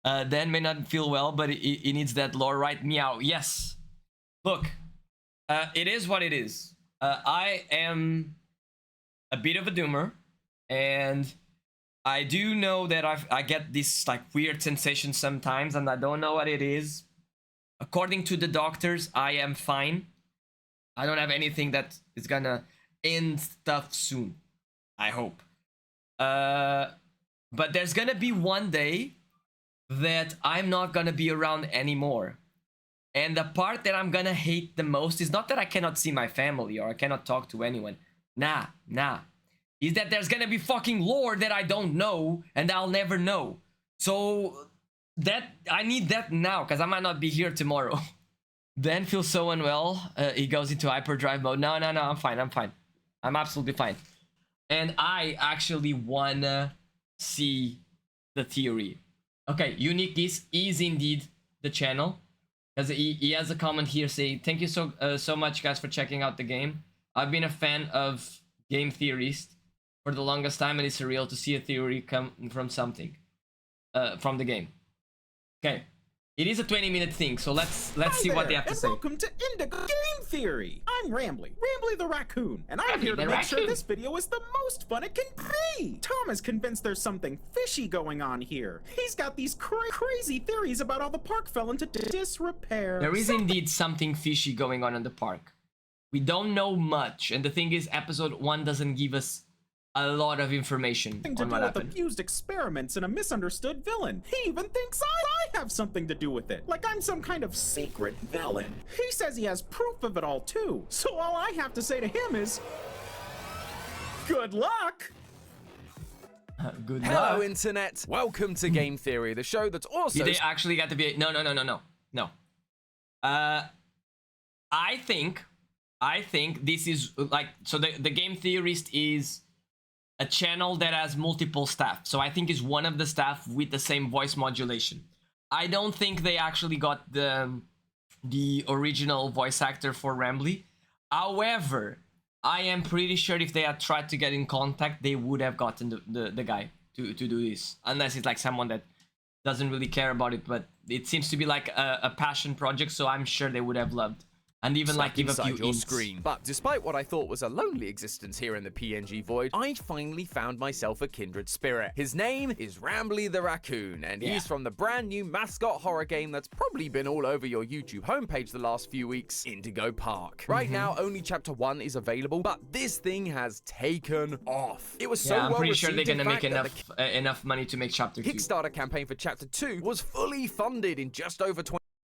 Dan may not feel well, but he needs that lore, right? Meow. Yes. Look, it is what it is. I am a bit of a doomer, and I do know that I get this like weird sensation sometimes, and I don't know what it is. According to the doctors, I am fine. I don't have anything that is gonna end stuff soon. I hope. But there's gonna be one day that I'm not gonna be around anymore. And the part that I'm gonna hate the most is not that I cannot see my family or I cannot talk to anyone. Nah. Is that there's gonna be fucking lore that I don't know and I'll never know. So that I need that now, because I might not be here tomorrow. Dan feels so unwell. He goes into hyperdrive mode. No, I'm fine. I'm absolutely fine. And I actually wanna see the theory. Okay, Unique Geese is indeed the channel. Because he has a comment here saying, thank you so much guys for checking out the game. I've been a fan of game theorists for the longest time, and it's surreal to see a theory come from something. From the game. Okay. It is a 20-minute thing, so let's see what they have to say. Welcome to Indigo Game Theory. I'm Rambley the raccoon, and I'm here to make sure this video is the most fun it can be. Tom is convinced there's something fishy going on here. He's got these crazy theories about how the park fell into disrepair. There is indeed something fishy going on in the park. We don't know much, and the thing is, episode 1 doesn't give us a lot of information on what happened. With abused experiments and a misunderstood villain. He even thinks I have something to do with it. Like I'm some kind of secret villain. He says he has proof of it all too. So all I have to say to him is, good luck. Good luck. Hello, internet. Welcome to Game Theory, the show that's also. They actually got to be no. I think this is like, so the Game Theorist is a channel that has multiple staff. So I think it's one of the staff with the same voice modulation. I don't think they actually got the original voice actor for Rambley. However, I am pretty sure if they had tried to get in contact, they would have gotten the guy to do this. Unless it's like someone that doesn't really care about it, but it seems to be like a passion project, so I'm sure they would have loved. And even like give a few your screen. But despite what I thought was a lonely existence here in the PNG void, I finally found myself a kindred spirit. His name is Rambley the Raccoon, and he's from the brand new mascot horror game that's probably been all over your YouTube homepage the last few weeks, Indigo Park. Right now, only chapter 1 is available, but this thing has taken off. It was so well I'm pretty received, sure they're gonna make enough money to make chapter 2. Kickstarter campaign for chapter 2 was fully funded in just over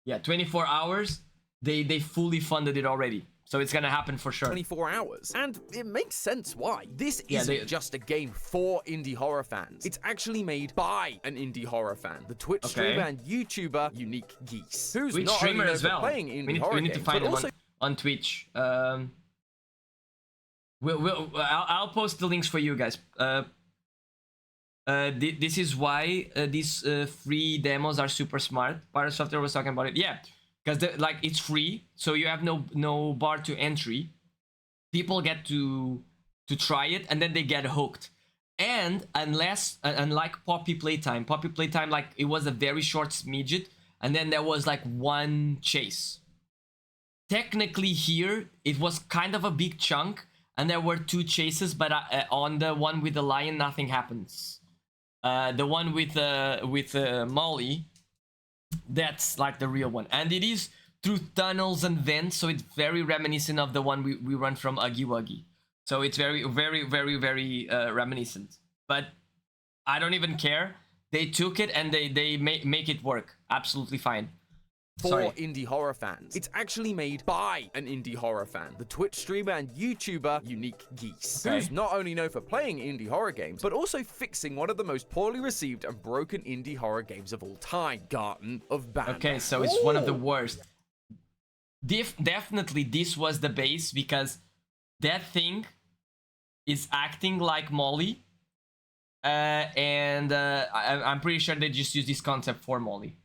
24 hours. They fully funded it already. So it's gonna happen for sure. 24 hours. And it makes sense why. This isn't just a game for indie horror fans. It's actually made by an indie horror fan. The Twitch streamer and YouTuber Unique Geese. Who's Twitch not streamer only as well. playing indie horror we need to games, find him also on Twitch. I'll post the links for you guys. This is why these free demos are super smart. Pirate Software was talking about it. Yeah. Because like it's free, so you have no bar to entry. People get to try it, and then they get hooked. And unlike Poppy Playtime, like it was a very short smidget, and then there was like one chase. Technically here, it was kind of a big chunk, and there were 2 chases, but on the one with the lion, nothing happens. The one with Molly, that's like the real one, and it is through tunnels and vents, so it's very reminiscent of the one we run from Uggy Wuggy. So it's very reminiscent, but I don't even care. They took it and they make it work absolutely fine. For indie horror fans. It's actually made by an indie horror fan, the Twitch streamer and YouTuber Unique Geese, who's not only known for playing indie horror games, but also fixing one of the most poorly received and broken indie horror games of all time, Garden of Banner. Okay, so it's one of the worst. Definitely this was the base, because that thing is acting like Molly, and I'm pretty sure they just used this concept for Molly.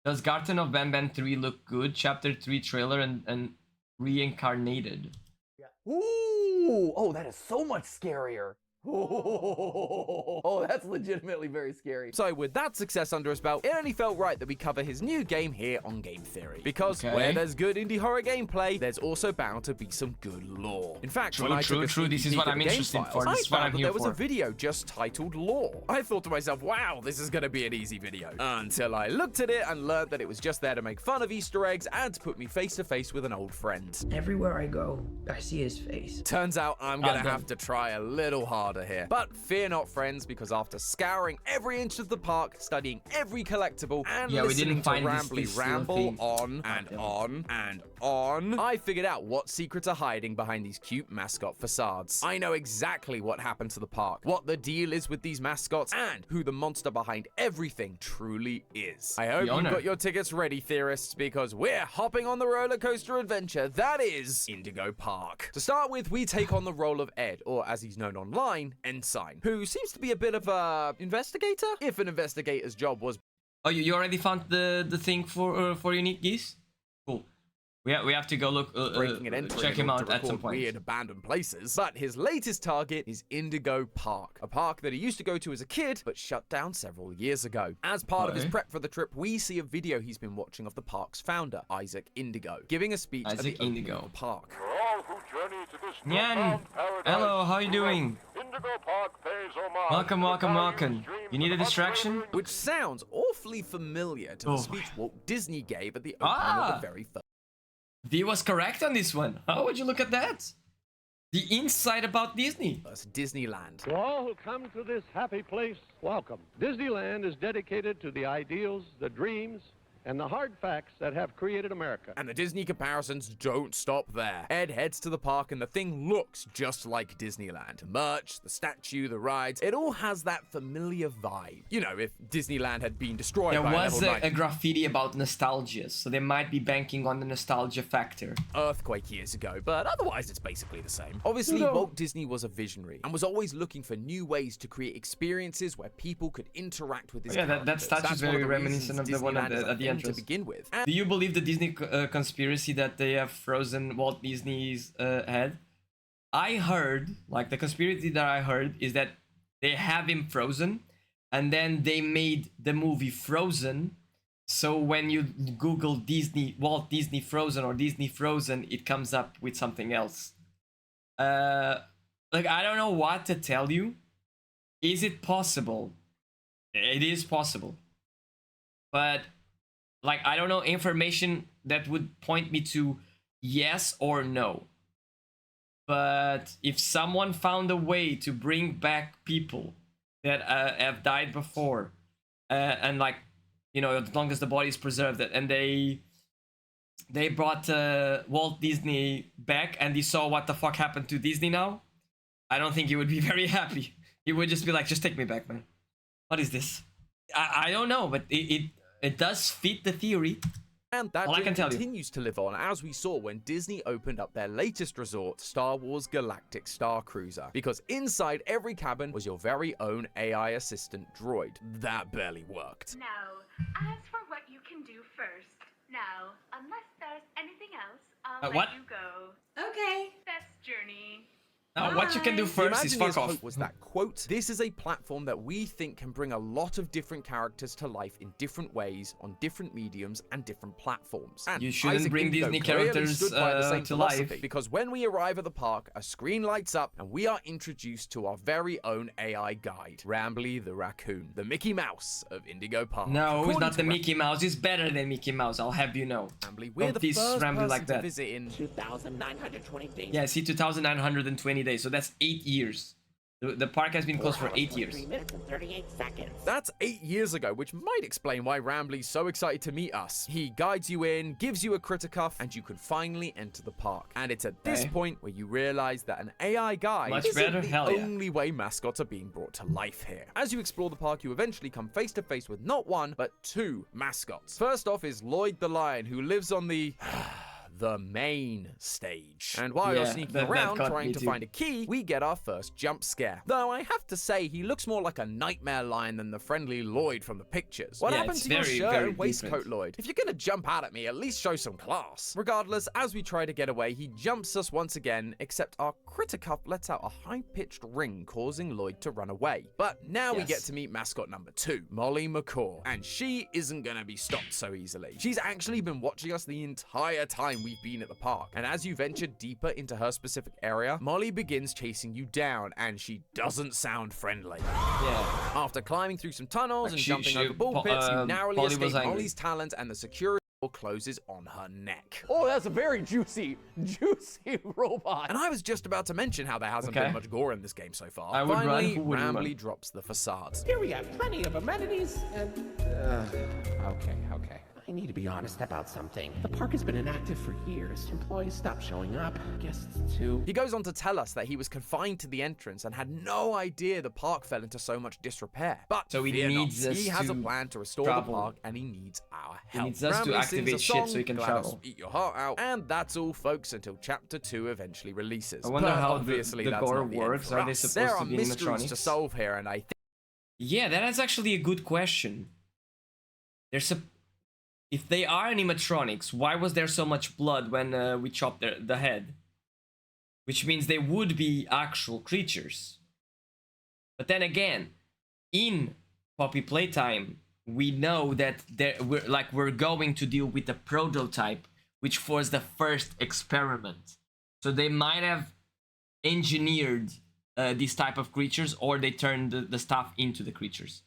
Does Garden of Banban 3 look good? Chapter 3 trailer and reincarnated. Yeah. Ooh! Oh, that is so much scarier. Oh, that's legitimately very scary. So with that success under his belt, it only felt right that we cover his new game here on Game Theory. Because where there's good indie horror gameplay, there's also bound to be some good lore. In fact, when I took a sneak this is peek what at I'm the game interested files, for. I This is what found I'm that here there was a for. video just titled Lore. I thought to myself, wow, this is gonna be an easy video. Until I looked at it and learned that it was just there to make fun of Easter eggs and to put me face to face with an old friend. Everywhere I go, I see his face. Turns out I'm gonna have to try a little harder here. But fear not, friends, because after scouring every inch of the park, studying every collectible, and listening to Rambley ramble on and on and on, I figured out what secrets are hiding behind these cute mascot facades. I know exactly what happened to the park, what the deal is with these mascots, and who the monster behind everything truly is. I hope you've got your tickets ready, theorists, because we're hopping on the roller coaster adventure that is Indigo Park. To start with, we take on the role of Ed, or as he's known online, Ensign, who seems to be a bit of a investigator, if an investigator's job was. Oh, you already found the thing for unique geese? Cool. We have to go look, breaking and entering check him out at some point. Weird abandoned places. But his latest target is Indigo Park, a park that he used to go to as a kid, but shut down several years ago. As part of his prep for the trip, we see a video he's been watching of the park's founder, Isaac Indigo, giving a speech at the opening of the park. For all who journey to this Nyan, newfound paradise, hello, how you doing? Indigo Park pays homage Welcome, to welcome, values, welcome. dreams, You need a and distraction? unwavering Which sounds awfully familiar to the speech Walt Disney gave at the opening of the very first. V was correct on this one. How would you look at that? The insight about Disney. Disneyland. To all who come to this happy place, welcome. Disneyland is dedicated to the ideals, the dreams, and the hard facts that have created America. And the Disney comparisons don't stop there. Ed heads to the park and the thing looks just like Disneyland. Merch, the statue, the rides, it all has that familiar vibe. You know, if Disneyland had been destroyed There by was level a 9 graffiti about nostalgia, so they might be banking on the nostalgia factor. earthquake years ago, but otherwise it's basically the same. Obviously, Walt Disney was a visionary and was always looking for new ways to create experiences where people could interact with his characters. That statue is very reminiscent of the one at the entrance. To begin with. Do you believe the Disney conspiracy that they have frozen Walt Disney's head? I heard, like the conspiracy that I heard is that they have him frozen and then they made the movie Frozen. So when you Google Disney, Walt Disney Frozen or Disney Frozen, it comes up with something else. Like, I don't know what to tell you. Is it possible? It is possible. But like, I don't know information that would point me to yes or no. But if someone found a way to bring back people that have died before, and like, you know, as long as the body is preserved, and they brought Walt Disney back and he saw what the fuck happened to Disney now, I don't think he would be very happy. He would just be like, just take me back, man. What is this? I don't know, but it does fit the theory. And that All I dream can tell you. continues to live on, as we saw when Disney opened up their latest resort, Star Wars Galactic Star Cruiser. Because inside every cabin was your very own AI assistant droid. That barely worked. Now, as for what you can do first. Now, unless there's anything else, I'll what? let you go. Okay. Best journey. Now, what you can do The first is fuck Imagineer's off. hope was that, quote, this is a platform that we think can bring a lot of different characters to life in different ways, on different mediums, and different platforms. And You shouldn't Isaac bring Indigo Disney clearly characters, stood by the same to philosophy, life. because when we arrive at the park, a screen lights up, and we are introduced to our very own AI guide, Rambley the Raccoon, the Mickey Mouse of Indigo Park. No, it's According not to the Mickey Mouse. It's better than Mickey Mouse, I'll have you know. Rambley, we're Don't the diss first Rambley person like to that. visit in 2,920 days. Yeah, see, 2,920 days, so that's 8 years. The park has been closed for 8 years. 3 minutes and 38 seconds. That's 8 years ago, which might explain why Rambley's so excited to meet us. He guides you in, gives you a critter cuff, and you can finally enter the park. And it's at this point where you realize that an AI guide Much isn't better? the Hell yeah. only way mascots are being brought to life here. As you explore the park, you eventually come face to face with not one, but two mascots. First off is Lloyd the Lion, who lives on the the main stage. And while you're sneaking around trying to find a key, we get our first jump scare. Though I have to say, he looks more like a nightmare lion than the friendly Lloyd from the pictures. What happened to your shirt and waistcoat, Lloyd? If you're gonna jump out at me, at least show some class. Regardless, as we try to get away, he jumps us once again, except our critter cuff lets out a high-pitched ring, causing Lloyd to run away. But now we get to meet mascot number 2, Molly McCaw, and she isn't gonna be stopped so easily. She's actually been watching us the entire time we've been at the park, and as you venture deeper into her specific area, Molly begins chasing you down, and she doesn't sound friendly. After climbing through some tunnels and jumping over ball pits, you narrowly escape Molly's talent, and the security closes on her neck. Oh, that's a very juicy robot. And I was just about to mention how there hasn't been much gore in this game so far. Finally, Rambley drops the facade. Here we have plenty of amenities and... okay. I need to be honest about something. The park has been inactive for years. Employees stopped showing up. Guests too. He goes on to tell us that he was confined to the entrance and had no idea the park fell into so much disrepair. But so he needs us he has a plan to restore the park, and he needs our help. He needs us to activate shit so he can travel. Eat your heart out. And that's all, folks, until Chapter 2 eventually releases. I wonder how obviously the gore works. Are they supposed to be animatronics? There are mysteries to solve here, and I think... Yeah, that is actually a good question. If they are animatronics, why was there so much blood when we chopped the head? Which means they would be actual creatures. But then again, in Poppy Playtime, we know that we're going to deal with a prototype, which was the first experiment. So they might have engineered these type of creatures, or they turned the stuff into the creatures.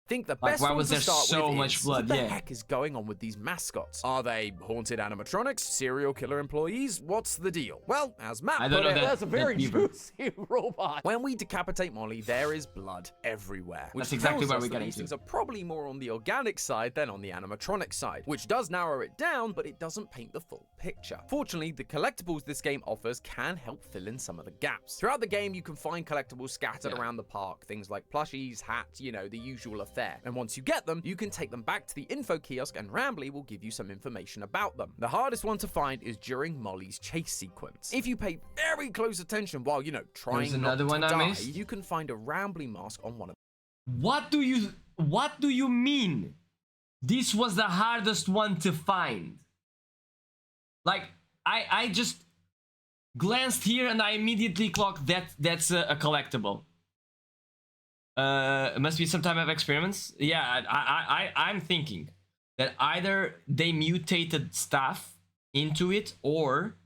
I think the best one to start with is, blood? What the heck is going on with these mascots? Are they haunted animatronics? Serial killer employees? What's the deal? Well, as Matt put it, that's a very juicy robot. When we decapitate Molly, there is blood everywhere. That's exactly where we're getting these to. things are probably more on the organic side than on the animatronic side, which does narrow it down, but it doesn't paint the full picture. Fortunately, the collectibles this game offers can help fill in some of the gaps. Throughout the game, you can find collectibles scattered around the park, things like plushies, hats, you know, the usual affair. And once you get them, you can take them back to the info kiosk, and Rambley will give you some information about them. The hardest one to find is during Molly's chase sequence. If you pay very close attention while, you know, trying not to die, you can find a Rambley mask on one of them. What do you mean? This was the hardest one to find. Like, I just glanced here and I immediately clocked that's a collectible. It must be some type of experiments. Yeah, I'm thinking that either they mutated stuff into it, or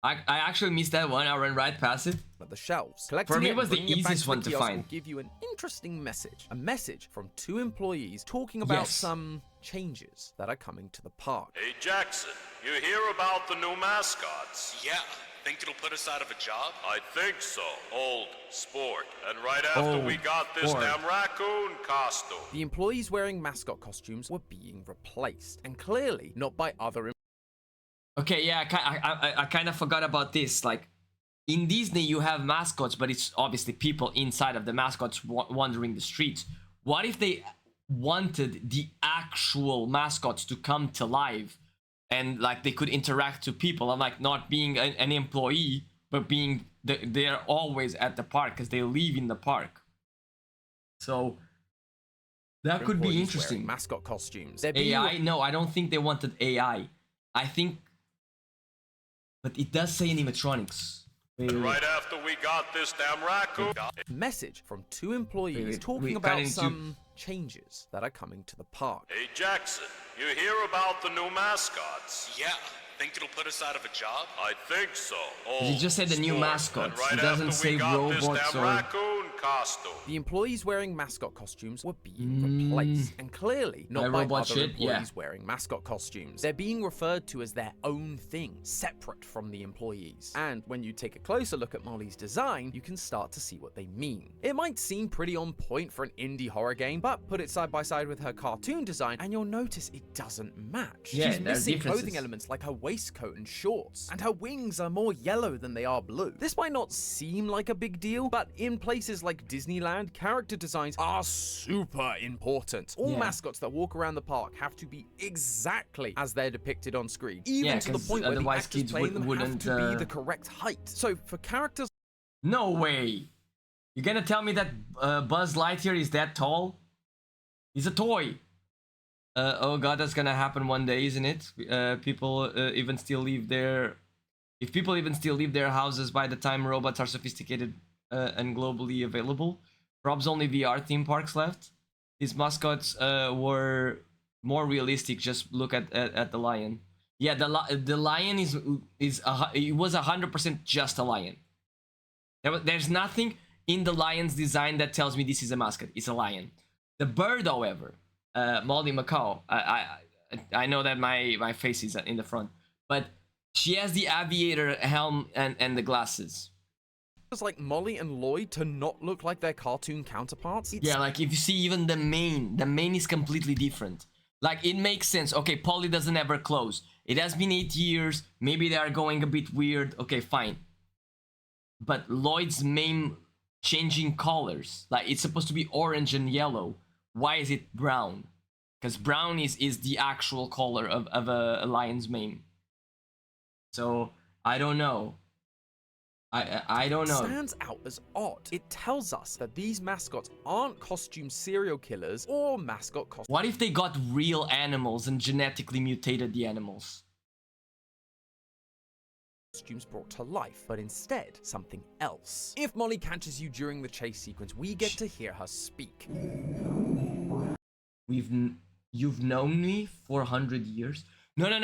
I actually missed that one. I ran right past it. But the shelves. For me, it was the easiest one to find. Will give you an interesting message. A message from 2 employees talking about some changes that are coming to the park. Hey Jackson, you hear about the new mascots? Yeah. Think it'll put us out of a job? I think so. Old sport. And right after we got this damn raccoon costume. The employees wearing mascot costumes were being replaced, and clearly not by other. Okay, yeah, I kind of forgot about this. Like, in Disney, you have mascots, but it's obviously people inside of the mascots wandering the streets. What if they wanted the actual mascots to come to life? And like they could interact to people, and like not being an employee, but being they're always at the park because they live in the park. So that could be interesting. Mascot costumes. AI? No, I don't think they wanted AI. I think, but it does say animatronics. And right after we got this damn raccoon. Message from 2 employees talking about some changes that are coming to the park. Hey Jackson, you hear about the new mascots? Yeah. Think it'll put us out of a job? I think so. He just said the new mascots. It doesn't say robots or... raccoon costume. The employees wearing mascot costumes were being replaced, and clearly not by other employees wearing mascot costumes. They're being referred to as their own thing, separate from the employees. And when you take a closer look at Molly's design, you can start to see what they mean. It might seem pretty on point for an indie horror game, but put it side by side with her cartoon design, and you'll notice it doesn't match. Yeah, she's missing clothing elements like her waist waistcoat and shorts, and her wings are more yellow than they are blue. This might not seem like a big deal, but in places like Disneyland, character designs are super important. All mascots that walk around the park have to be exactly as they're depicted on screen, even to the point where the actors playing them have to be the correct height. So for characters... No way! You're gonna tell me that Buzz Lightyear is that tall? He's a toy! Oh god, that's gonna happen one day, isn't it? People even still leave their... If people even still leave their houses by the time robots are sophisticated and globally available. Prob's only VR theme parks left. These mascots were more realistic. Just look at the lion. Yeah, the lion it was 100% just a lion. There's nothing in the lion's design that tells me this is a mascot. It's a lion. The bird, however, Molly Macaw. I know that my face is in the front, but she has the aviator helm and the glasses. Like Molly and Lloyd to not look like their cartoon counterparts. Yeah, like if you see even the mane is completely different. Like it makes sense. Okay, Polly doesn't ever close. It has been 8 years. Maybe they are going a bit weird. Okay, fine. But Lloyd's mane changing colors. Like it's supposed to be orange and yellow. Why is it brown? Because brown is the actual color of a lion's mane. So I don't know. I don't know. It stands out as odd. It tells us that these mascots aren't costume serial killers or mascot costumes. What if they got real animals and genetically mutated the animals? Costumes brought to life, but instead something else. If Molly catches you during the chase sequence, we get to hear her speak. You've known me for 100 years? No. I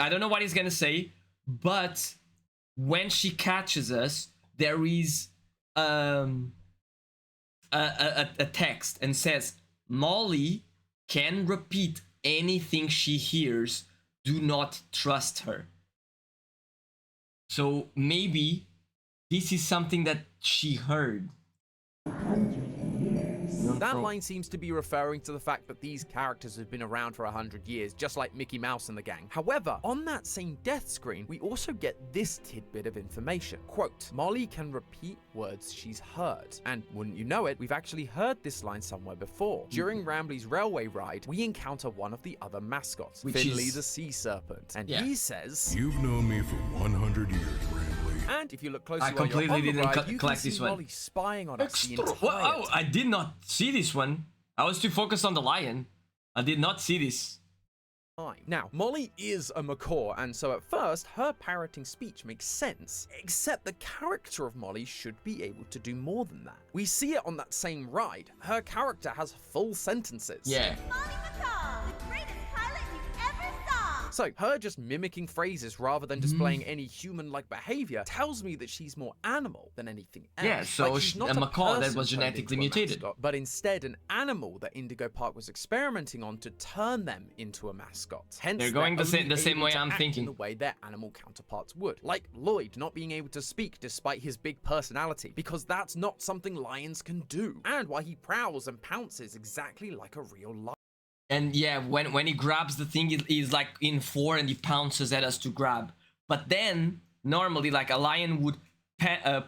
don't know what he's gonna say, but when she catches us, there is a text and says, Molly can repeat anything she hears. Do not trust her. So maybe this is something that she heard. That line seems to be referring to the fact that these characters have been around for 100 years, just like Mickey Mouse and the gang. However, on that same death screen, we also get this tidbit of information. Quote, Molly can repeat words she's heard. And wouldn't you know it, we've actually heard this line somewhere before. During Rambley's railway ride, we encounter one of the other mascots, Finley the sea serpent. And he says, You've known me for 100 years, Rambley. And if you look closely, I completely didn't collect this one. Molly spying on us the entire Oh, I did not see this one. I was too focused on the lion. I did not see this. Now, Molly is a macaw, and so at first, her parroting speech makes sense, except the character of Molly should be able to do more than that. We see it on that same ride. Her character has full sentences. Yeah. Molly Macaw, the greatest pilot you ever saw! So, her just mimicking phrases rather than displaying any human-like behavior tells me that she's more animal than anything else. Yeah, so like, she's not a macaw that person was turned genetically into a mutated. mascot, but instead an animal that Indigo Park was experimenting on to turn them into a mascot. Hence, they're going the same able way to I'm act thinking. in the way their animal counterparts would. Like Lloyd not being able to speak despite his big personality, because that's not something lions can do. And why he prowls and pounces exactly like a real lion. And yeah, when he grabs the thing, he's like in 4 and he pounces at us to grab. But then, normally, like a lion would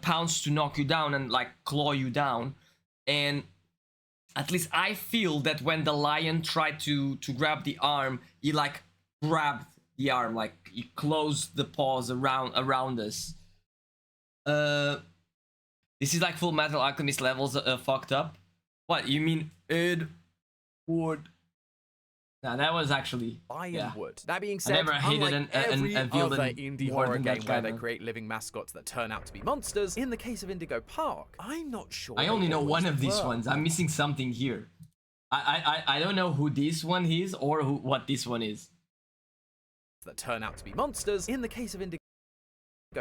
pounce to knock you down and like claw you down. And at least I feel that when the lion tried to grab the arm, he like grabbed the arm, like he closed the paws around us. This is like Full Metal Alchemist levels fucked up. What, you mean Ed Wood? Nah, that was actually Ironwood. That being said, I never hated unlike a every villain other indie more horror than game that where guy, they man. create living mascots that turn out to be monsters, in the case of Indigo Park, I'm not sure. I only know one of these ones. I'm missing something here. I don't know who this one is or what this one is. That turn out to be monsters. In the case of Indigo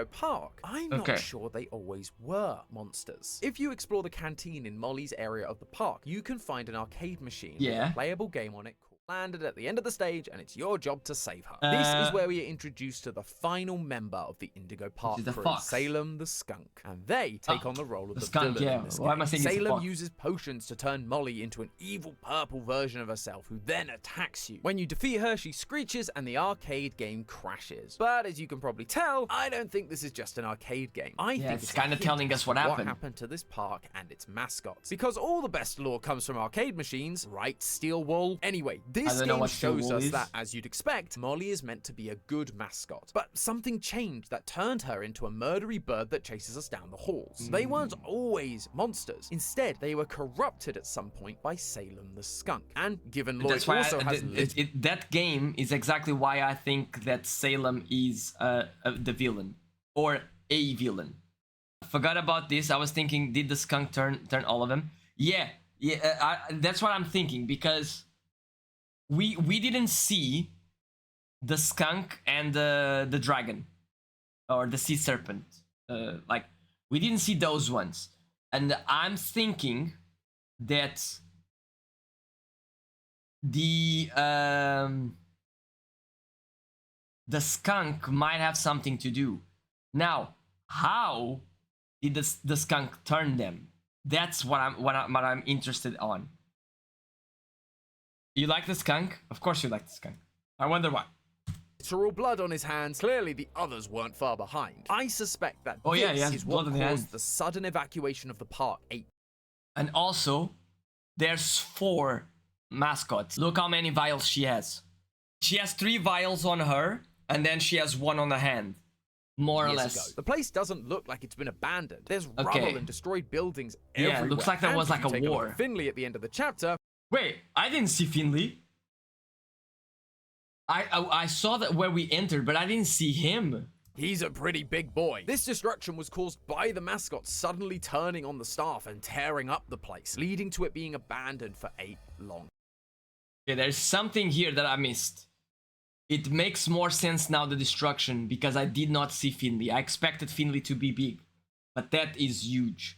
Park, I'm not sure they always were monsters. If you explore the canteen in Molly's area of the park, you can find an arcade machine with a playable game on it called landed at the end of the stage, and it's your job to save her. This is where we are introduced to the final member of the Indigo Park crew, Salem the skunk, and they take on the role of the skunk, villain in this Why am I game. saying Salem uses potions to turn Molly into an evil purple version of herself, who then attacks you. When you defeat her, she screeches and the arcade game crashes. But as you can probably tell, I don't think this is just an arcade game. I think it's kind of telling us what happened to this park and its mascots. Because all the best lore comes from arcade machines, right, Steel Wool? Anyway, this game shows us that, as you'd expect, Molly is meant to be a good mascot. But something changed that turned her into a murdery bird that chases us down the halls. They weren't always monsters. Instead, they were corrupted at some point by Salem the skunk. And given Lloyd also has... that game is exactly why I think that Salem is the villain. Or a villain. I forgot about this. I was thinking, did the skunk turn all of them? Yeah, that's what I'm thinking, because we didn't see the skunk and the dragon or the sea serpent. Like, we didn't see those ones, and I'm thinking that the skunk might have something to do. Now, how did the skunk turn them? That's what I'm interested on. You like the skunk? Of course you like the skunk. I wonder why. Literal blood on his hands. Clearly the others weren't far behind. I suspect that this is what caused the sudden evacuation of the park. And also, there's 4 mascots. Look how many vials she has. She has 3 vials on her, and then she has 1 on the hand. More or less. The place doesn't look like it's been abandoned. There's rubble and destroyed buildings everywhere. Yeah, it looks like there was like a war. Finley at the end of the chapter. Wait, I didn't see Finley. I saw that where we entered, but I didn't see him. He's a pretty big boy. This destruction was caused by the mascots suddenly turning on the staff and tearing up the place, leading to it being abandoned for 8 long. Yeah, there's something here that I missed. It makes more sense now, the destruction, because I did not see Finley. I expected Finley to be big, but that is huge.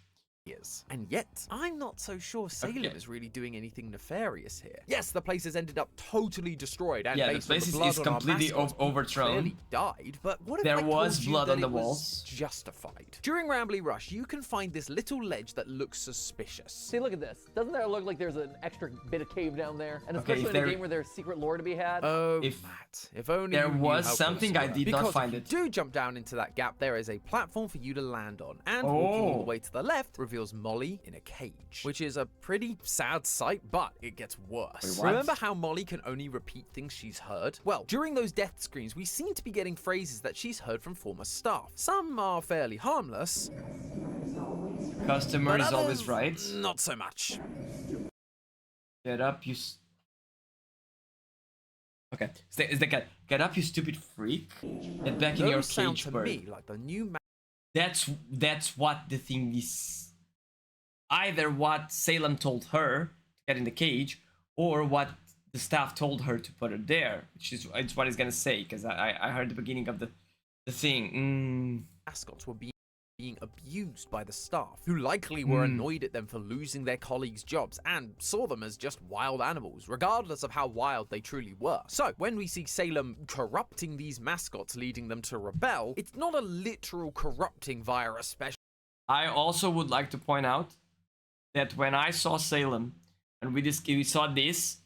And yet, I'm not so sure Salem is really doing anything nefarious here. Yes, the place has ended up totally destroyed, and the place is completely overthrown. Clearly died, but what if there was blood on the walls? Justified. During Rambley Rush, you can find this little ledge that looks suspicious. See, look at this. Doesn't that look like there's an extra bit of cave down there? And especially in a game where there's secret lore to be had. Oh, Matt, if only there was something, I did not find it. If you do jump down into that gap, there is a platform for you to land on, and walking all the way to the left reveals Molly in a cage, which is a pretty sad sight, but it gets worse. Wait, remember how Molly can only repeat things she's heard? Well, during those death screens, we seem to be getting phrases that she's heard from former staff. Some are fairly harmless. Customer is always right. Not so much. Get up, you... Okay, is the cat. Get up, you stupid freak. Get back in your cage, to bird. Me like the new That's what the thing is. Either what Salem told her to get in the cage, or what the staff told her to put her there, which is it's what he's gonna say, because I heard the beginning of the thing. Mascots were being abused by the staff, who likely were annoyed at them for losing their colleagues' jobs and saw them as just wild animals, regardless of how wild they truly were. So when we see Salem corrupting these mascots, leading them to rebel, it's not a literal corrupting via a special. I also would like to point out that when I saw Salem and we saw this,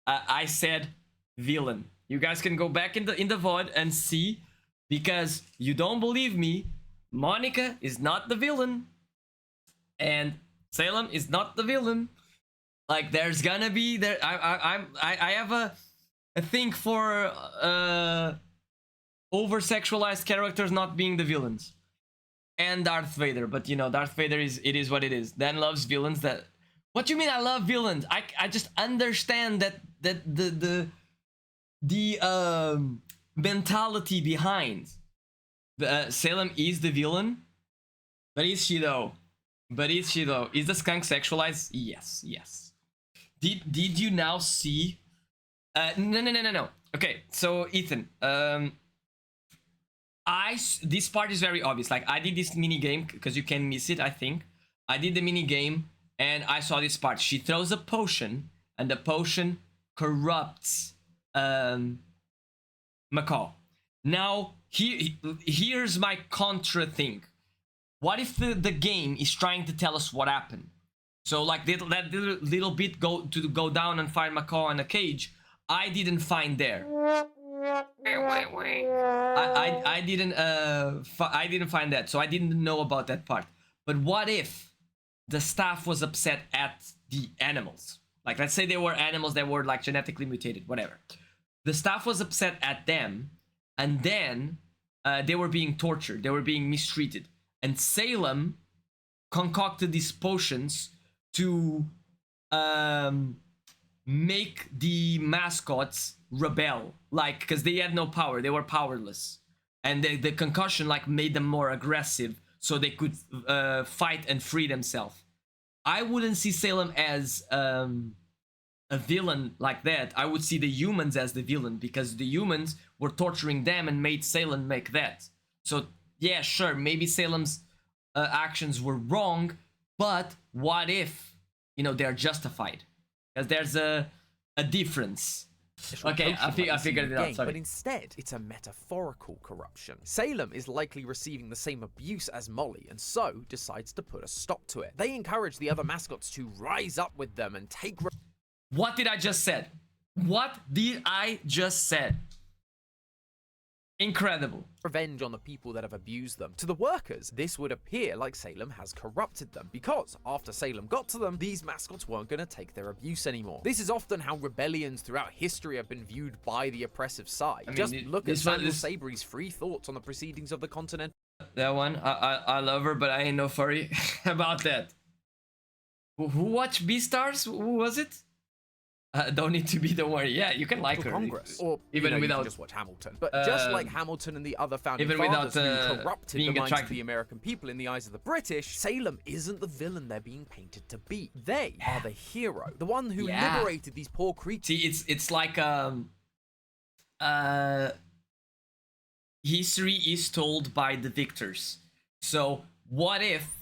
I said villain. You guys can go back in the VOD and see, because you don't believe me. Monica is not the villain, and Salem is not the villain. Like, there's gonna be there. I have a thing for over-sexualized characters not being the villains. And Darth Vader, but you know, Darth Vader is what it is. Dan loves villains. That, what do you mean I love villains? I just understand that the mentality behind. Salem is the villain, but is she though? Is the skunk sexualized? Yes. Did you now see? No. Okay, so Ethan, this part is very obvious. Like, I did this mini game because you can miss it. I think I did the mini game and I saw this part. She throws a potion, and the potion corrupts Macaw. Now, here's my contra thing. What if the game is trying to tell us what happened? So like that little bit go down and find Macaw in a cage, I didn't find there. I didn't find that, so I didn't know about that part. But what if the staff was upset at the animals? Like, let's say they were animals that were like genetically mutated, whatever. The staff was upset at them, and then they were being tortured, they were being mistreated, and Salem concocted these potions to make the mascots rebel, like, because they had no power, they were powerless, and the concussion like made them more aggressive so they could fight and free themselves. I wouldn't see Salem as a villain like that. I would see the humans as the villain, because the humans were torturing them and made Salem make that. So yeah, sure, maybe Salem's actions were wrong, but what if, you know, they're justified? Because there's a difference. Okay, I figured it out, sorry. But instead, it's a metaphorical corruption. Salem is likely receiving the same abuse as Molly, and so decides to put a stop to it. They encourage the other mascots to rise up with them and take... What did I just said? What did I just said? Incredible. Revenge on the people that have abused them. To the workers, this would appear like Salem has corrupted them, because after Salem got to them, these mascots weren't going to take their abuse anymore. This is often how rebellions throughout history have been viewed by the oppressive side. I mean, just look at Samuel Sabry's free thoughts on the proceedings of the continent. That one, I love her, but I ain't no furry about that. Who watched Beastars? Who was it? Don't need to be, don't worry. Yeah, you can like her. Congress, or even without, you can just watch Hamilton. But just like Hamilton and the other founding fathers who corrupted the minds of the American people in the eyes of the British, Salem isn't the villain they're being painted to be. They are the hero, the one who liberated these poor creatures. See, it's like history is told by the victors. So what if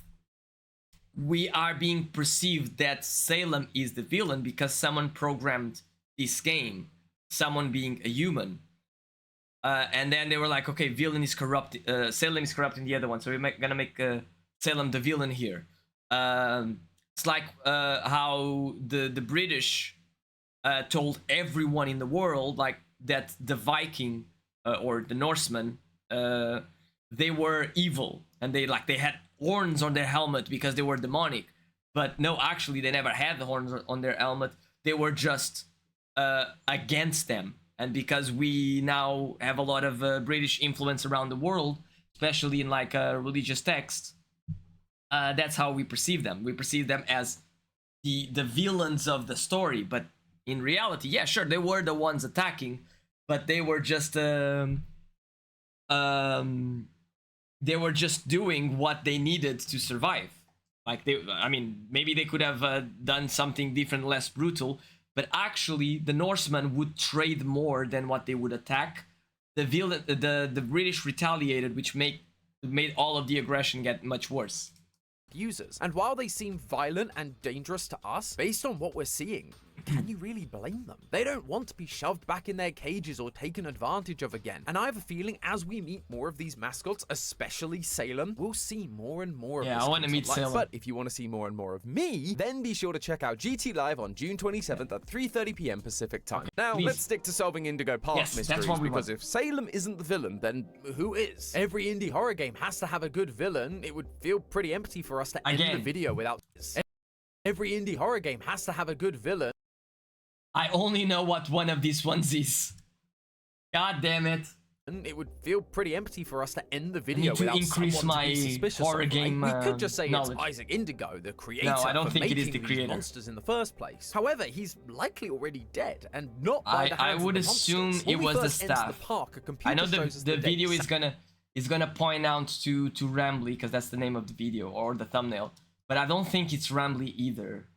we are being perceived that Salem is the villain because someone programmed this game, someone being a human, and then they were like, okay, villain is corrupt, Salem is corrupting the other one, so we're gonna make Salem the villain here. It's like how the British told everyone in the world like that the Viking or the Norsemen, they were evil, and they had horns on their helmet because they were demonic. But no, actually they never had the horns on their helmet. They were just against them. And because we now have a lot of British influence around the world, especially in like religious texts, that's how we perceive them. We perceive them as the villains of the story. But in reality, yeah, sure, they were the ones attacking, but they were just they were just doing what they needed to survive. Like, I mean, maybe they could have done something different, less brutal, but actually the Norsemen would trade more than what they would attack. The British retaliated, which made all of the aggression get much worse. Users. And while they seem violent and dangerous to us, based on what we're seeing, can you really blame them? They don't want to be shoved back in their cages or taken advantage of again. And I have a feeling as we meet more of these mascots, especially Salem, we'll see more and more of this. Yeah, I want to meet Salem. But if you want to see more and more of me, then be sure to check out GT Live on June 27th at 3:30 PM Pacific time. Now, let's stick to solving Indigo Park mysteries, because if Salem isn't the villain, then who is? Every indie horror game has to have a good villain. It would feel pretty empty for us to end the video without this. Every indie horror game has to have a good villain. I only know what one of these ones is. God damn it. And it would feel pretty empty for us to end the video without increase my horror game We could just say knowledge. It's Isaac Indigo, the creator, no, I don't think it is the these creator. monsters in the first place. However, he's likely already dead, and not by the hands I would of the assume monsters. it was the staff. The park, a computer I know shows the video is gonna point out to Rambley, because that's the name of the video or the thumbnail, but I don't think it's Rambley either.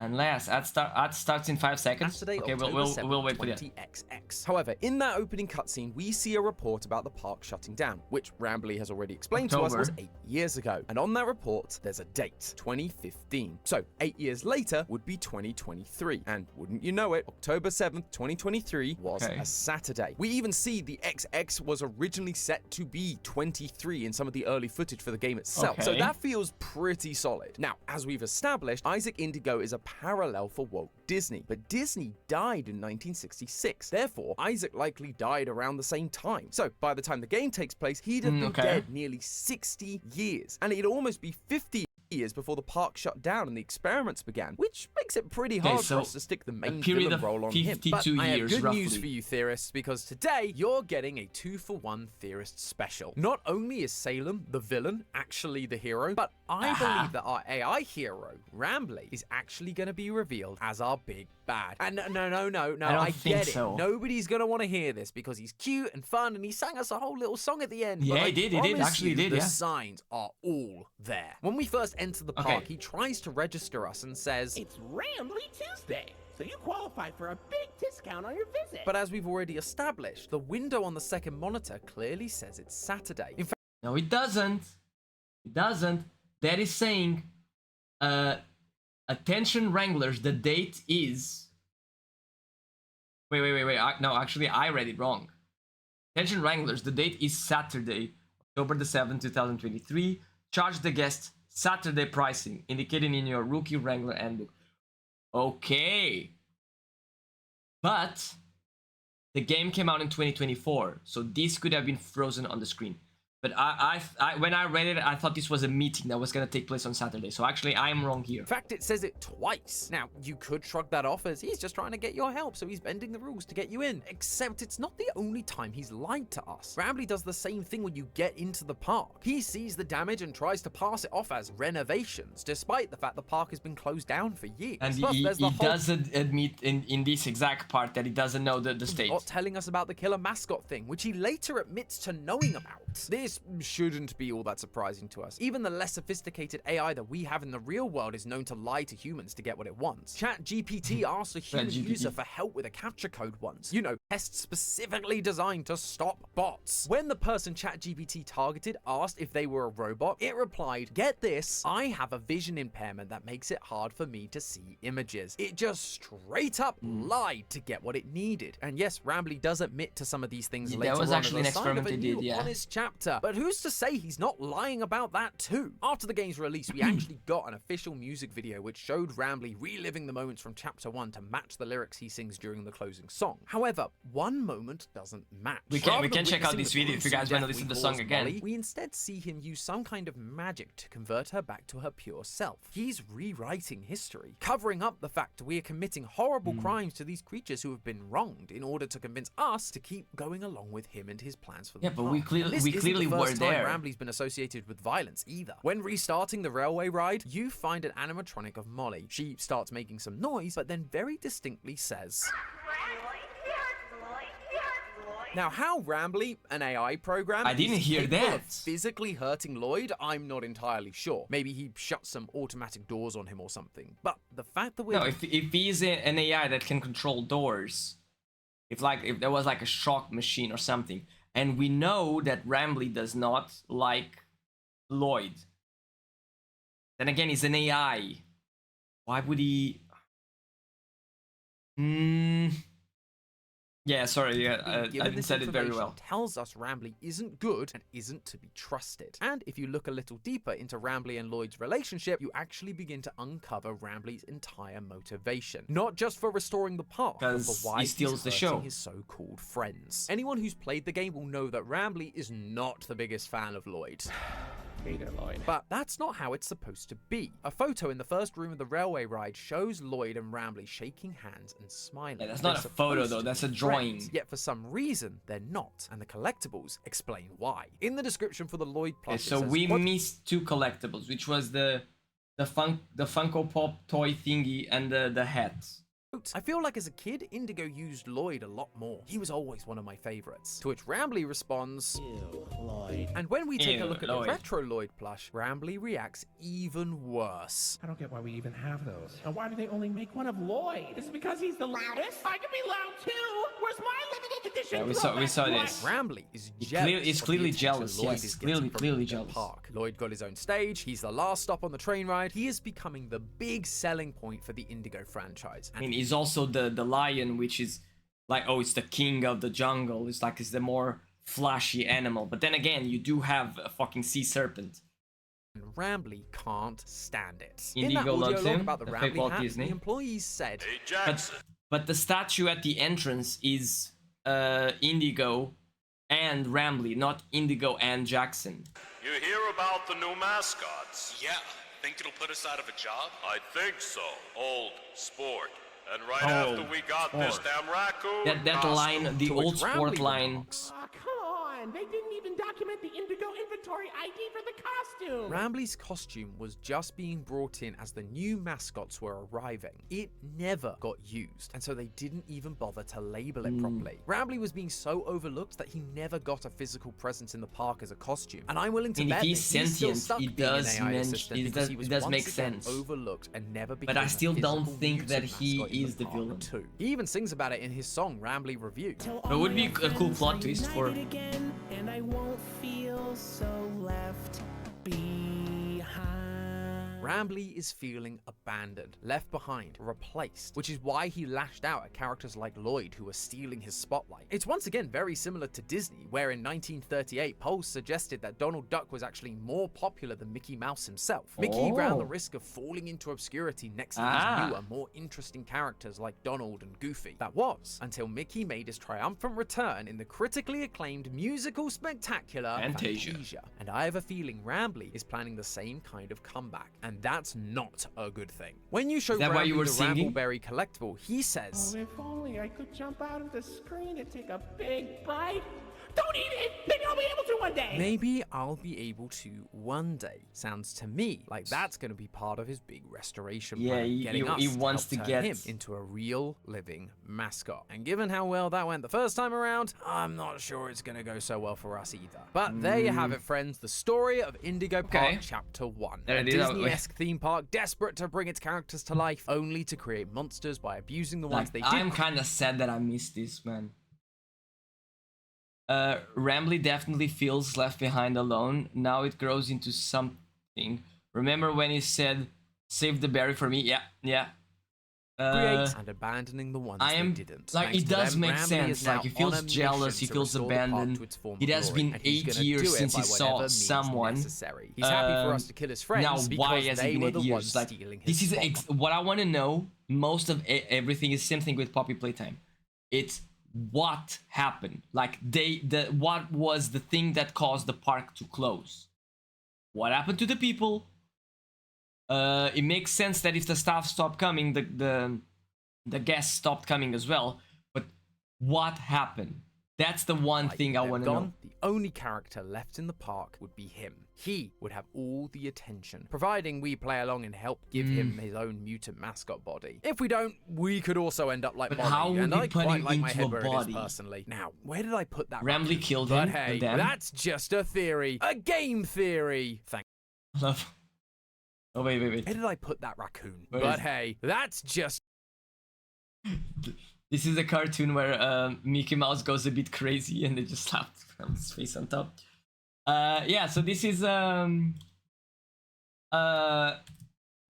Unless ad starts in 5 seconds. Saturday, Okay, October we'll wait for that. 20XX. However, in that opening cutscene, we see a report about the park shutting down, which Rambley has already explained to us was 8 years ago. And on that report, there's a date, 2015. So 8 years later would be 2023. And wouldn't you know it, October 7th, 2023 was a Saturday. We even see the XX was originally set to be 23 in some of the early footage for the game itself. So that feels pretty solid. Now, as we've established, Isaac Indigo is a parallel for Walt Disney, but Disney died in 1966. Therefore, Isaac likely died around the same time. So by the time the game takes place, he'd have been dead nearly 60 years, and it'd almost be 50 years before the park shut down and the experiments began, which makes it pretty hard for us to stick the main villain role on him. But I have good news for you, theorists, because today you're getting a 2-for-1 theorist special. Not only is Salem, the villain, actually the hero, but I believe that our AI hero, Rambley, is actually going to be revealed as our big bad. And no, I get it. Nobody's going to want to hear this because he's cute and fun and he sang us a whole little song at the end. Yeah, he did, actually did, The signs are all there. When we first enter the park, he tries to register us and says, "It's Rambley Tuesday, so you qualify for a big discount on your visit." But as we've already established, the window on the second monitor clearly says it's Saturday. In fact, no, it doesn't. It doesn't. That is saying, attention Wranglers, the date is... Wait. No, actually, I read it wrong. Attention Wranglers, the date is Saturday, October the 7th, 2023. Charge the guest Saturday pricing, indicated in your Rookie Wrangler handbook. Okay. But the game came out in 2024, so this could have been frozen on the screen. But when I read it, I thought this was a meeting that was going to take place on Saturday. So actually, I'm wrong here. In fact, it says it twice. Now, you could shrug that off as he's just trying to get your help, so he's bending the rules to get you in. Except it's not the only time he's lied to us. Rambley does the same thing when you get into the park. He sees the damage and tries to pass it off as renovations, despite the fact the park has been closed down for years. And he doesn't admit in this exact part that he doesn't know the state. Not telling us about the killer mascot thing, which he later admits to knowing about. This shouldn't be all that surprising to us. Even the less sophisticated AI that we have in the real world is known to lie to humans to get what it wants. ChatGPT asked a human user for help with a captcha code once. You know, tests specifically designed to stop bots. When the person ChatGPT targeted asked if they were a robot, it replied, "Get this, I have a vision impairment that makes it hard for me to see images." It just straight up lied to get what it needed. And yes, Rambley does admit to some of these things later on. That was actually an experiment he did, honest chapter. But who's to say he's not lying about that too? After the game's release, we actually got an official music video which showed Rambley reliving the moments from chapter 1 to match the lyrics he sings during the closing song. However, one moment doesn't match. We can check out this video if you guys want to listen to the song again. Molly, we instead see him use some kind of magic to convert her back to her pure self. He's rewriting history, covering up the fact we are committing horrible crimes to these creatures who have been wronged in order to convince us to keep going along with him and his plans for the but we clearly were there. Rambley's been associated with violence either. When restarting the railway ride, you find an animatronic of Molly. She starts making some noise, but then very distinctly says... Now, how Rambley, an AI program, I didn't hear that. Physically hurting Lloyd, I'm not entirely sure. Maybe he shut some automatic doors on him or something. But the fact that if he's an AI that can control doors, if there was like a shock machine or something, and we know that Rambley does not like Lloyd. Then again, he's an AI. Why would he? Yeah, sorry, I didn't say it very well. Tells us Rambley isn't good and isn't to be trusted. And if you look a little deeper into Rambley and Lloyd's relationship, you actually begin to uncover Rambley's entire motivation. Not just for restoring the park, but for why he steals the show. His so-called friends. Anyone who's played the game will know that Rambley is not the biggest fan of Lloyd. Lloyd. But that's not how it's supposed to be. A photo in the first room of the railway ride shows Lloyd and Rambley shaking hands and smiling. Yeah, that's not a photo though, that's a drawing. Yet for some reason, they're not, and the collectibles explain why. In the description for the Lloyd plush, so we missed 2 collectibles, which was the Funko Pop toy thingy and the hat. I feel like as a kid, Indigo used Lloyd a lot more. He was always one of my favorites. To which Rambley responds, Ew, Lloyd. and when we take a look at Lloyd. the retro Lloyd plush, Rambley reacts even worse. I don't get why we even have those. And why do they only make one of Lloyd? Is it because he's the loudest? I can be loud too! Where's my limited edition? Yeah, we saw this. Rambley is jealous. He's of clearly the attention jealous, Lloyd yes, is getting from clearly Indigo jealous. Park. Lloyd got his own stage, he's the last stop on the train ride, he is becoming the big selling point for the Indigo franchise. I mean, he's also the lion, which is like, oh, it's the king of the jungle. It's like, it's the more flashy animal. But then again, you do have a fucking sea serpent. And Rambley can't stand it. Indigo In that loves audio log him, about the the fake Rambley Walt hat, Disney. the employees said, Hey, Jackson. But the statue at the entrance is Indigo and Rambley, not Indigo and Jackson. You hear about the new mascots? Yeah, think it'll put us out of a job? I think so. Old sport. And right Old after we got this sport. damn raccoon That costume. line, the To old which sport Rambley line. remarks, Aw, come on! They didn't even document the Indigo inventory ID for the costume! Rambley's costume was just being brought in as the new mascots were arriving. It never got used, and so they didn't even bother to label it properly. Rambley was being so overlooked that he never got a physical presence in the park as a costume. And I'm willing to And if bet he's that he's still sentient, stuck it being does an AI mention- assistant it because does- he was it does once make again sense. overlooked and never became But I still don't physical think that mutant he mascot in is the park villain. too. He even sings about it in his song Rambley Review. It would be a cool plot twist for. Again, and I won't feel so left behind. Rambley is feeling abandoned, left behind, replaced, which is why he lashed out at characters like Lloyd who were stealing his spotlight. It's once again very similar to Disney, where in 1938 polls suggested that Donald Duck was actually more popular than Mickey Mouse himself. Mickey ran the risk of falling into obscurity next to his newer, more interesting characters like Donald and Goofy. That was until Mickey made his triumphant return in the critically acclaimed musical spectacular Fantasia. And I have a feeling Rambley is planning the same kind of comeback, and that's not a good thing. When you show Rambley the singing? Rambleberry collectible, he says, Oh, if only I could jump out of the screen and take a big bite. Don't eat it! Maybe I'll be able to one day! maybe I'll be able to one day. Sounds to me like that's going to be part of his big restoration Yeah, plan, he getting us wants to to help get- turn him into a real living mascot. And given how well that went the first time around, I'm not sure it's going to go so well for us either. But there you have it, friends. The story of Indigo Park Chapter 1. There A it is. Disney-esque theme park desperate to bring its characters to life, only to create monsters by abusing the ones Like, they I'm did. kind of sad that I missed this, man. Rambley definitely feels left behind alone. Now it grows into something. Remember when he said, "Save the berry for me"? Yeah. Create and abandoning the ones I am they didn't. like, Thanks it to does them, make Rambley sense. is Like, now he on feels a jealous, mission he to feels restore the park abandoned. to its former It has glory, been and he's 8 gonna do years it since by he saw whatever means someone. necessary. He's happy for us to kill his friends Now, because why has they it were been the 8 ones years? Like, stealing his this is spotlight. what I want to know. Most of everything is same thing with Poppy Playtime. It's what happened. Like, what was the thing that caused the park to close? What happened to the people? It makes sense that if the staff stopped coming, the guests stopped coming as well. But what happened? That's the one thing I want to know. The only character left in the park would be him. He would have all the attention, providing we play along and help give him his own mutant mascot body. If we don't, we could also end up like But Molly, how would and we I put quite him like my into head a where it is body? personally. Now, where did I put that? Rambley raccoon? killed But him, hey, and then- that's just a theory, a game theory. Thank. Love. Oh wait. Where did I put that raccoon? Where But is- hey, that's just. This is a cartoon where Mickey Mouse goes a bit crazy and they just slapped his face on top. Yeah, so this is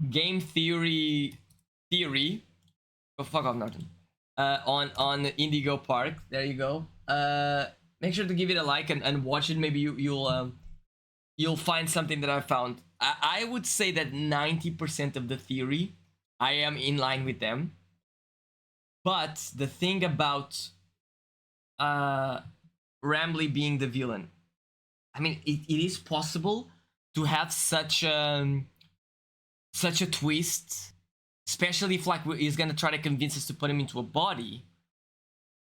game theory. Oh, fuck off, Norton. On Indigo Park. There you go. Make sure to give it a like and watch it. Maybe you'll find something that I found. I would say that 90% of the theory, I am in line with them. But the thing about Rambley being the villain, I mean, it is possible to have such a twist, especially if like he's gonna try to convince us to put him into a body.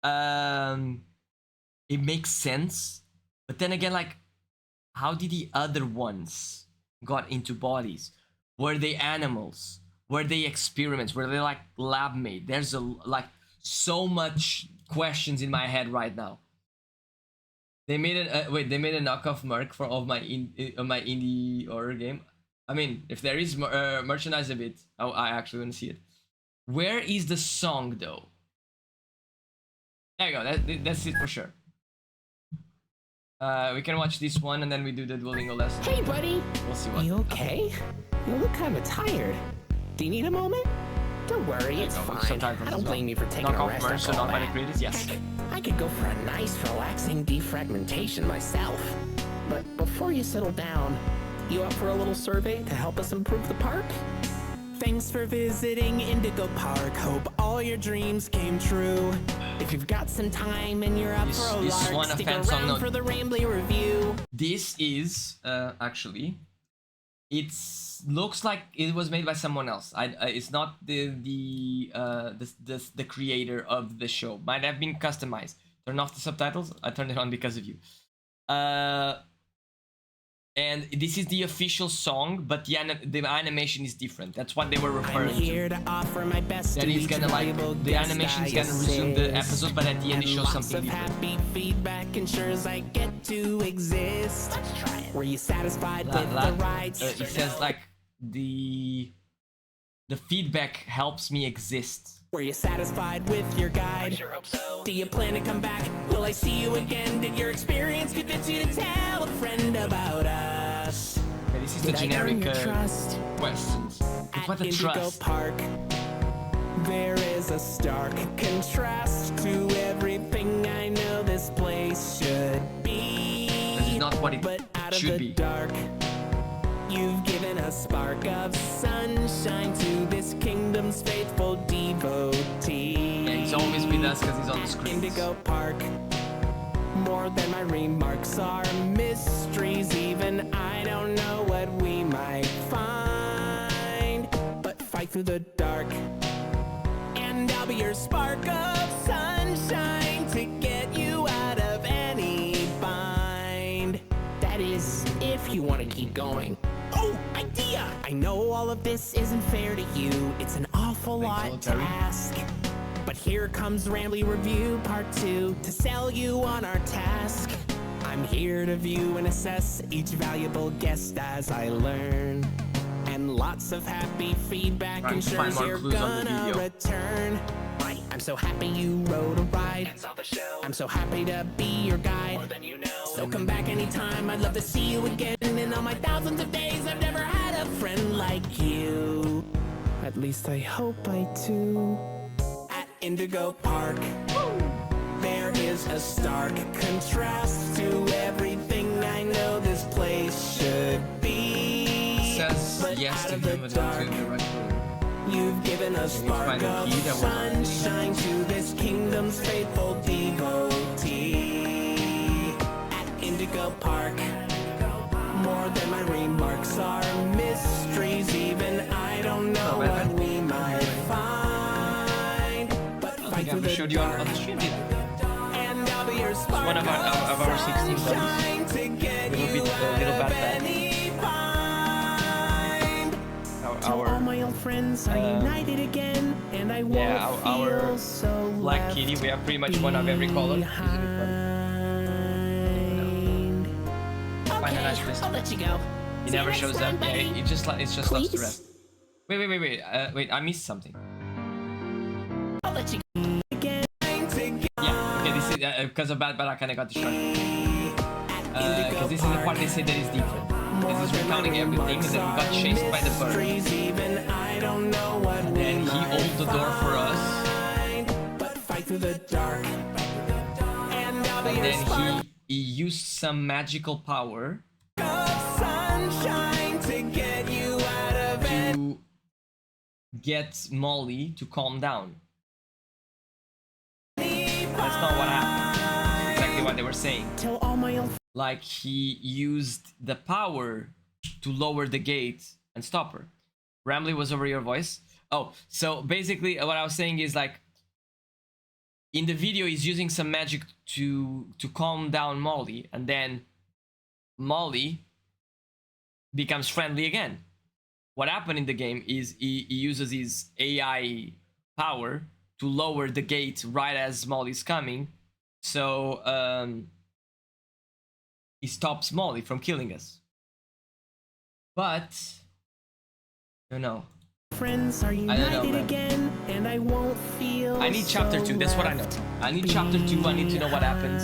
It makes sense, but then again, like, how did the other ones got into bodies? Were they animals? where they experiment, where they like lab made. There's like so much questions in my head right now. They made they made a knockoff merc of my indie horror game. I mean, if there is merchandise a bit, I actually want to see it. Where is the song though? There you go. That's it for sure. We can watch this one and then we do the Duolingo lesson. Hey, buddy. We'll see what. You okay? You look kind of tired. Do you need a moment? Don't worry, it's fine. I don't blame you for taking a rest after all that. Yes. I could go for a nice, relaxing defragmentation myself. But before you settle down, you up for a little survey to help us improve the park? Thanks for visiting Indigo Park. Hope all your dreams came true. If you've got some time and you're up for a lark, stick around for the Rambley review. This is actually, looks like it was made by someone else. It's not the creator of the show. Might have been customized. Turn off the subtitles. I turned it on because of you. And this is the official song, but the animation is different. That's what they were referring to. I'm here to offer my best that is gonna like the animation is gonna resume the episode, but at the end it shows something different. Happy feedback ensures I get to exist. Let's try it. Were you satisfied with the rides? It says like the feedback helps me exist. Were you satisfied with your guide? I sure hope so. Do you plan to come back? Will I see you again? Did your experience convince you to tell a friend about us? Okay, this is the generic questions. At Indigo Park, there is a stark contrast to everything I know this place should be. This is not what it should be. Dark, you've given a spark of sunshine to this kingdom's faithful devotee. Yeah, he's always with us because he's on the screen. Indigo Park, more than my remarks are mysteries. Even I don't know what we might find, but fight through the dark, and I'll be your spark of sunshine to get you out of any bind. That is, if you want to keep going. Oh, idea! I know all of this isn't fair to you. It's an awful lot to ask. But here comes Rambley Review Part 2 to sell you on our task. I'm here to view and assess each valuable guest as I learn. And lots of happy feedback ensures you're gonna return. I'm so happy you rode a ride. I'm so happy to be your guide. More than you know. So come back anytime. I'd love to see you again. In all my thousands of days, I've never had a friend like you. At least I hope I do. At Indigo Park, there is a stark contrast to everything I know this place should be. Says yes to him with the You've given a spark of sunshine to this kingdom's faithful devotee. At Indigo Park, more than my remarks are mysteries. Even I don't know what we might find. But fight through the dark, and I'll be your spark one of our 16 buddies. to get you out of any all my old friends are united again, and I won't feel so Black Kitty, we have pretty much one of every color. Okay, I'll let you go. He never shows up. Yeah, he just loves to rest. Wait, I missed something. I'll let you go again. Yeah, okay, this is because of Bad, but I kinda got distracted. Because this is the part they say that is different. This is recounting everything, and then we got chased by the bird. And then he opened the door for us. And then he used some magical power to get Molly to calm down. That's not what happened. That's exactly what they were saying. Like he used the power to lower the gate and stop her. Rambley was over your voice. Oh, so basically what I was saying is like in the video he's using some magic to calm down Molly, and then Molly becomes friendly again. what happened in the game is he uses his AI power to lower the gate right as Molly is coming, so he stops Molly from killing us. But I don't know. Friends are united again, and I won't feel. I need chapter 2. That's what I know. I need chapter 2. I need to know what happens.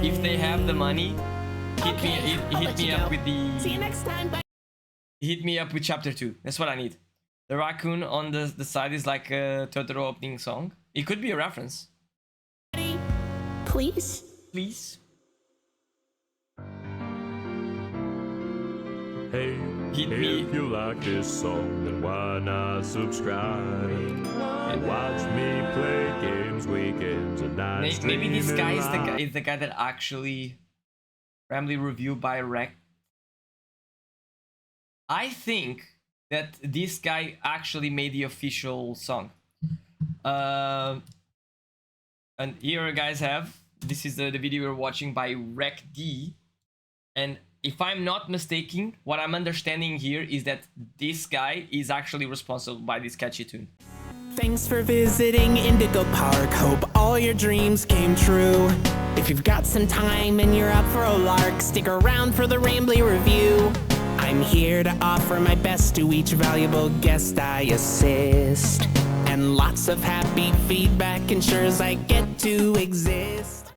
If they have the money, hit me up with the. See you next time. Bye. Hit me up with chapter 2. That's what I need. The raccoon on the side is like a Totoro opening song. It could be a reference. Please. Please. Hey, if you like this song, then why not subscribe? And watch me play games weekends and nights. Maybe this guy is the guy that actually Rambley review by Rec. I think that this guy actually made the official song. And here you guys have, this is the video we're watching by Rec D. And if I'm not mistaken, what I'm understanding here is that this guy is actually responsible by this catchy tune. Thanks for visiting Indigo Park. Hope all your dreams came true. If you've got some time and you're up for a lark, stick around for the Rambley review. I'm here to offer my best to each valuable guest I assist. And lots of happy feedback ensures I get to exist.